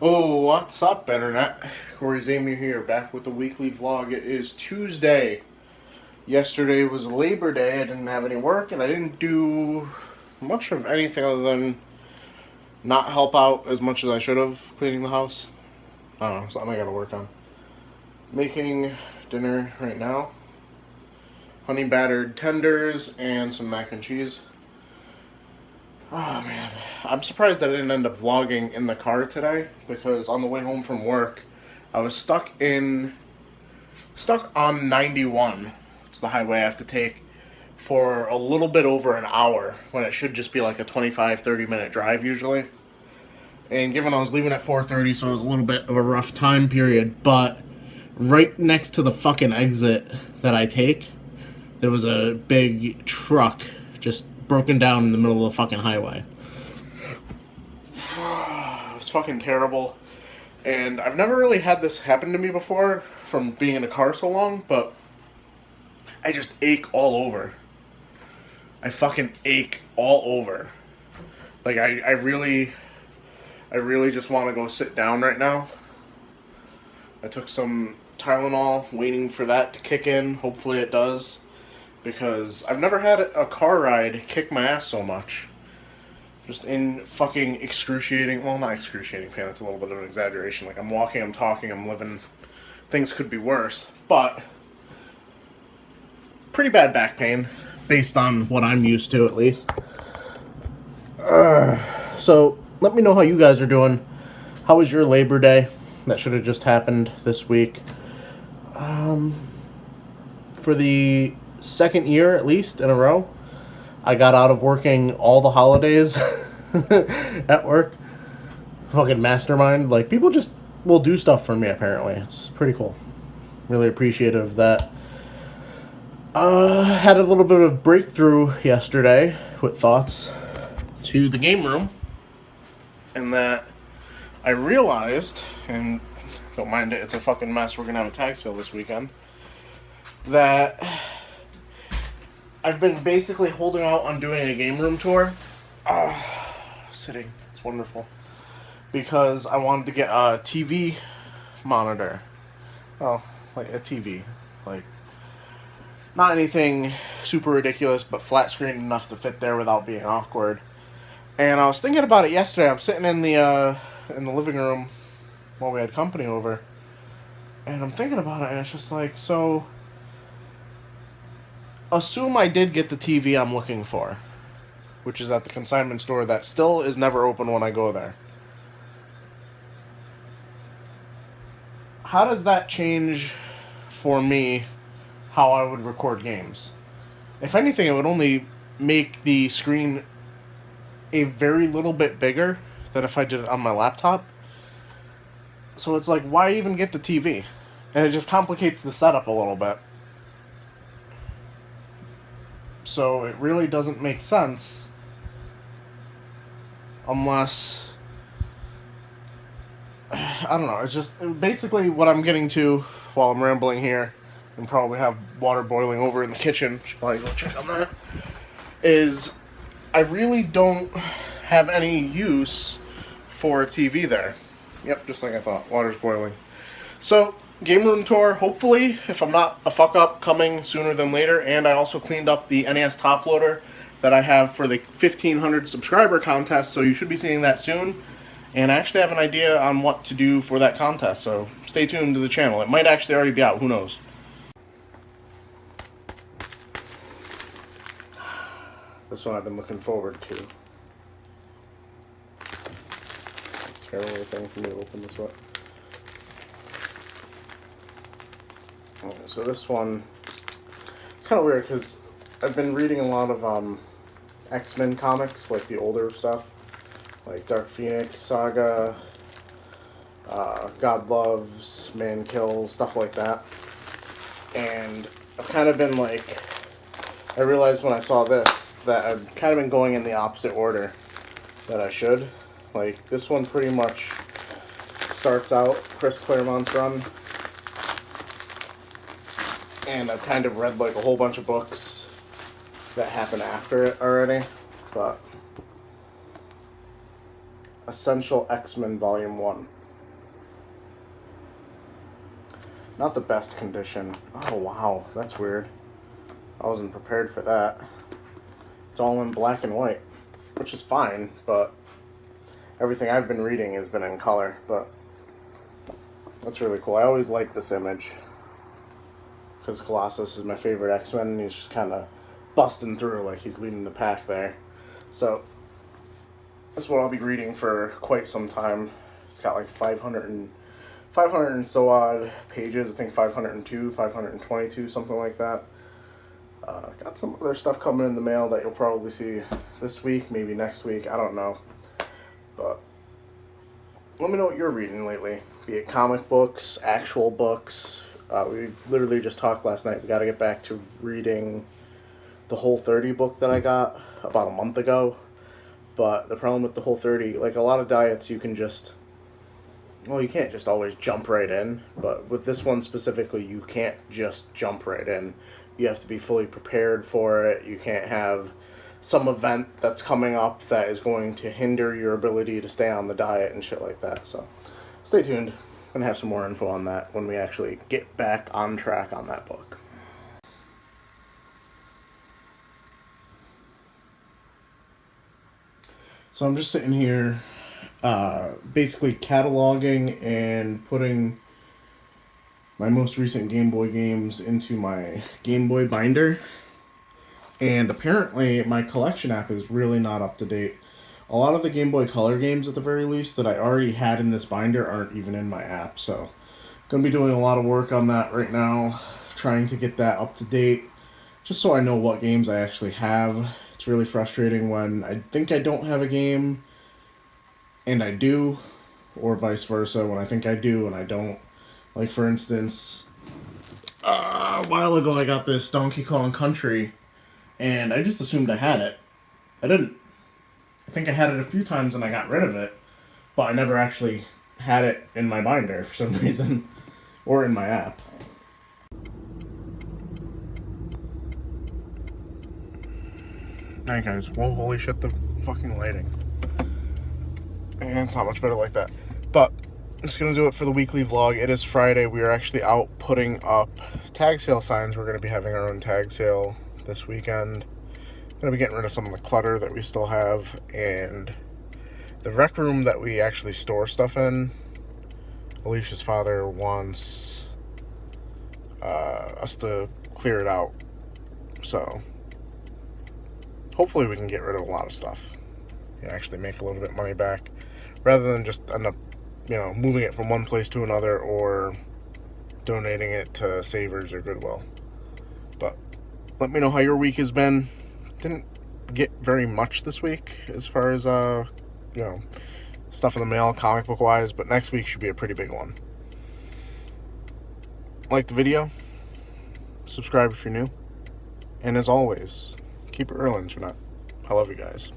Oh, what's up, Internet? Cory here, back with the weekly vlog. It is Tuesday. Yesterday was Labor Day. I didn't have any work, and I didn't do much of anything other than not help out as much as I should have cleaning the house. I don't know, something I gotta work on. Making dinner right now. Honey battered tenders and some mac and cheese. Oh man, I'm surprised I didn't end up vlogging in the car today because on the way home from work, I was stuck on 91. It's the highway I have to take for a little bit over an hour when it should just be like a 25-30 minute drive usually. And given I was leaving at 4:30, so it was a little bit of a rough time period, but right next to the fucking exit that I take, there was a big truck just broken down in the middle of the fucking highway. It was fucking terrible. And I've never really had this happen to me before from being in a car so long, but I just ache all over. I fucking ache all over. Like, I really just want to go sit down right now. I took some Tylenol, waiting for that to kick in. Hopefully it does. Because I've never had a car ride kick my ass so much. Just in fucking excruciating, well, not excruciating pain, that's a little bit of an exaggeration. Like, I'm walking, I'm talking, I'm living, things could be worse. But, pretty bad back pain, based on what I'm used to, at least. So, let me know how you guys are doing. How was your Labor Day? That should have just happened this week. For the second year, at least, in a row, I got out of working all the holidays at work. Fucking mastermind. Like, people just will do stuff for me, apparently. It's pretty cool. Really appreciative of that. Had a little bit of breakthrough yesterday with thoughts to the game room. And that I realized, and don't mind it, it's a fucking mess. We're gonna have a tag sale this weekend. That I've been basically holding out on doing a game room tour. Sitting. It's wonderful. Because I wanted to get a TV monitor. Oh, like a TV. Like, not anything super ridiculous, but flat screen enough to fit there without being awkward. And I was thinking about it yesterday. I'm sitting in the living room while we had company over. And I'm thinking about it, and it's just like, so assume I did get the TV I'm looking for, which is at the consignment store that still is never open when I go there. How does that change for me how I would record games? If anything, it would only make the screen a very little bit bigger than if I did it on my laptop. So it's like, why even get the TV? And it just complicates the setup a little bit. So it really doesn't make sense unless, I don't know, it's just basically what I'm getting to while I'm rambling here and probably have water boiling over in the kitchen, should probably go check on that, is I really don't have any use for a TV there. Yep, just like I thought, water's boiling. So, game room tour, hopefully, if I'm not a fuck up, coming sooner than later. And I also cleaned up the NES top loader that I have for the 1,500 subscriber contest, so you should be seeing that soon. And I actually have an idea on what to do for that contest, so stay tuned to the channel. It might actually already be out, who knows. This one I've been looking forward to. Terrible thing for me to open this up. Okay, so this one, it's kind of weird because I've been reading a lot of X-Men comics, like the older stuff, like Dark Phoenix, Saga, God Loves, Man Kills, stuff like that. And I've kind of been like, I realized when I saw this that I've kind of been going in the opposite order that I should. Like, this one pretty much starts out Chris Claremont's run. And I've kind of read like a whole bunch of books that happen after it already, but Essential X-Men Volume 1. not the best condition. Oh, wow, that's weird. I wasn't prepared for that. It's all in black and white, which is fine, but everything I've been reading has been in color, but that's really cool. I always like this image because Colossus is my favorite X-Men, and he's just kind of busting through like he's leading the pack there. So that's what I'll be reading for quite some time. It's got like 500 and so odd pages. I think 502, 522, something like that. Got some other stuff coming in the mail that you'll probably see this week, maybe next week. I don't know. But let me know what you're reading lately. Be it comic books, actual books. We literally just talked last night. We got to get back to reading the Whole30 book that I got about a month ago. But the problem with the Whole30, like a lot of diets, you can just, well, you can't just always jump right in. But with this one specifically, you can't just jump right in. You have to be fully prepared for it. You can't have some event that's coming up that is going to hinder your ability to stay on the diet and shit like that. So stay tuned. I'm going to have some more info on that when we actually get back on track on that book. So I'm just sitting here basically cataloging and putting my most recent Game Boy games into my Game Boy binder. And apparently my collection app is really not up to date. A lot of the Game Boy Color games, at the very least, that I already had in this binder aren't even in my app. So I'm going to be doing a lot of work on that right now, trying to get that up to date, just so I know what games I actually have. It's really frustrating when I think I don't have a game and I do, or vice versa, when I think I do and I don't. Like, for instance, a while ago I got this Donkey Kong Country, and I just assumed I had it. I didn't. I think I had it a few times and I got rid of it, but I never actually had it in my binder for some reason, or in my app. Alright guys, whoa, holy shit, the fucking lighting. And it's not much better like that. But it's going to do it for the weekly vlog. It is Friday. We are actually out putting up tag sale signs. We're going to be having our own tag sale this weekend. Going to be getting rid of some of the clutter that we still have. And the rec room that we actually store stuff in, Alicia's father wants us to clear it out. So hopefully we can get rid of a lot of stuff and actually make a little bit of money back, rather than just end up, you know, moving it from one place to another or donating it to Savers or Goodwill. But let me know how your week has been. Didn't get very much this week as far as you know, stuff in the mail comic book wise, but next week should be a pretty big one. Like the video, subscribe if you're new, and as always, keep it real, internet. I love you guys.